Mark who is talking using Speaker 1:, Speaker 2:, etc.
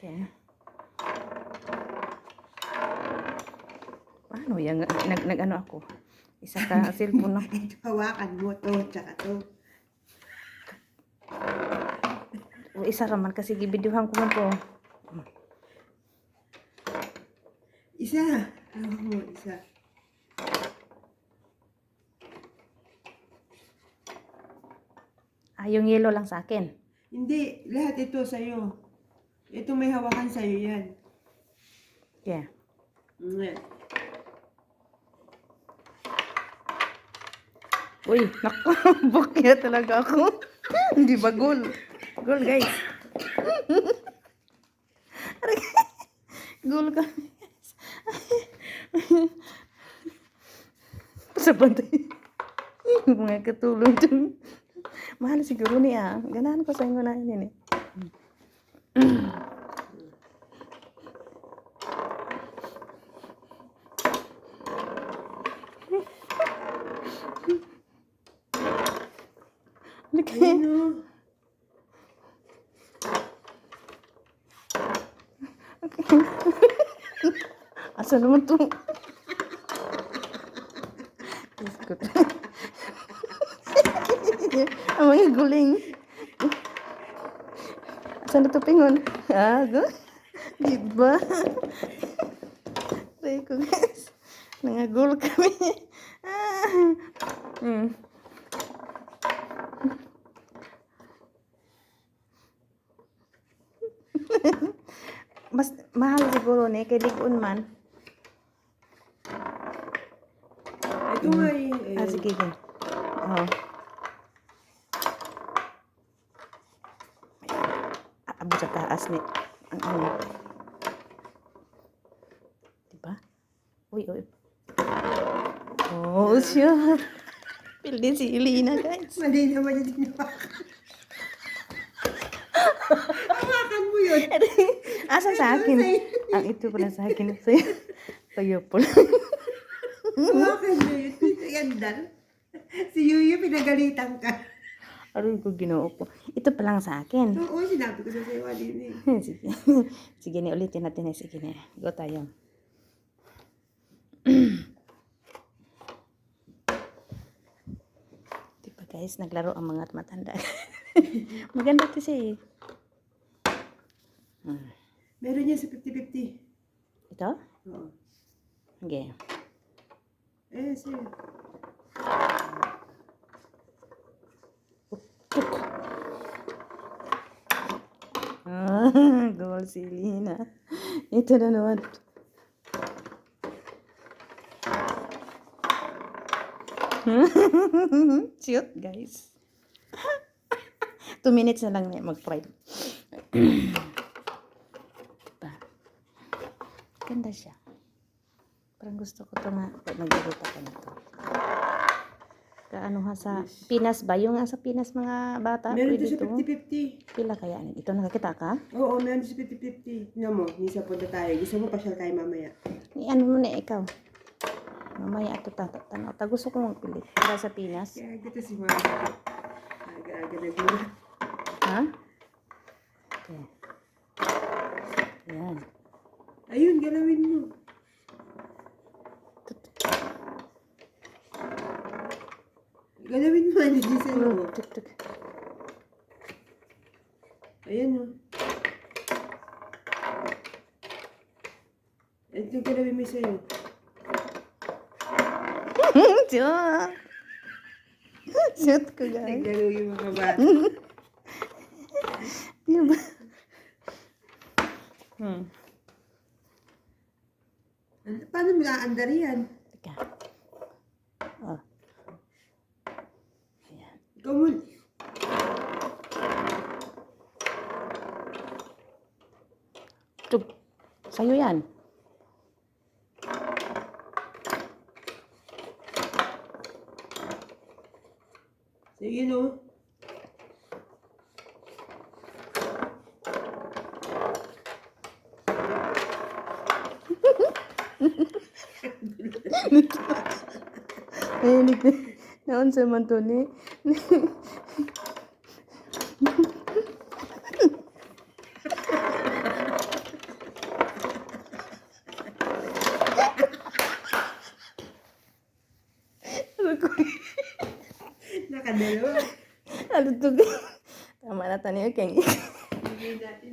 Speaker 1: Okay. Paano yan? Nag-ano ako? Isa ka cellphone ako.
Speaker 2: Ito, hawakan mo to, tsaka to.
Speaker 1: O isa raman kasi gibidyohan ko man to.
Speaker 2: Isa. Hawak mo, isa.
Speaker 1: Yung yellow lang sa akin.
Speaker 2: Hindi, lahat ito sa'yo. Ito may hawakan sa'yo yan.
Speaker 1: Yeah.
Speaker 2: Ngayon.
Speaker 1: Uy, naku, bukya talaga ako. Hindi ba goal? Goal, guys. Goal ka. Sa bantay. Mga katulong dyan. Mahal siguro niya. Ganahan ko sa inyo na yun eh.
Speaker 2: Ayun,
Speaker 1: Asa naman to? Diyos ko. Ang mga guling. Asa na to pingon? Diba? Try ko guys. Nangagul kami. Mas mahal siguro ni kay ligon man.
Speaker 2: ito nga yung...
Speaker 1: Sige din. Oh. Abot sa taas ni. Ang ano. Diba? Uy. Oh, siya. Pildi si Elena, guys.
Speaker 2: Mali naman yung ginawa. Hawakan mo yun.
Speaker 1: Asa sa akin? Ang ito pala sa akin. Sa'yo pala.
Speaker 2: Hawakan mo yun. Gandal. Si Yuyu, pinagalitan ka.
Speaker 1: Aroy ko ginoo ko. Ito pa lang sa akin.
Speaker 2: Oo, sinabi ko na sa'yo kanina eh.
Speaker 1: Sige. Sige na, ulitin natin. Sige na. Go tayo. Diba guys, naglaro ang mga matanda. Maganda ito siya eh.
Speaker 2: Meron niya sa 50-50.
Speaker 1: Ito?
Speaker 2: Oo.
Speaker 1: Okay.
Speaker 2: Sige.
Speaker 1: Goal si Lina. Ito na naman. Shoot, guys. 2 minutes na lang niya mag-fry. Diba? Ganda siya. Parang gusto ko ito nga. Nag-iluto ko na ito. Kaano ha sa Pinas ba? Yung sa Pinas mga bata.
Speaker 2: Meron
Speaker 1: Pwede
Speaker 2: ito sa
Speaker 1: ito.
Speaker 2: 50-50.
Speaker 1: Pila kaya? Ito nakakita ka?
Speaker 2: Oo, meron sa 50-50. Tingnan mo, isa punta tayo. Gusto mo pasyal tayo mamaya.
Speaker 1: Ano mo na ikaw? Mamaya ito tatanaw. Gusto ko magpilit. Para sa Pinas.
Speaker 2: Kaya dito si Mama. Aga-aga na gula.
Speaker 1: Ha? Okay. Ayan.
Speaker 2: Ayun, galawin mo. Galawin mo, hindi sa'yo.
Speaker 1: Tuk.
Speaker 2: Ayan o. Ito galawin mo sa'yo.
Speaker 1: Shoot! Shoot ko guys.
Speaker 2: Naglaro yung mga bata.
Speaker 1: Diba?
Speaker 2: Paano mo aandar yan?
Speaker 1: Teka. Oh. Ayan.
Speaker 2: Ikaw mo.
Speaker 1: Tuk. Sa'yo yan.
Speaker 2: Sige no.
Speaker 1: Ayun, naon sa man to ni.
Speaker 2: dalawa.
Speaker 1: Ano to? Tama na tayo, King.
Speaker 2: Bigay natin.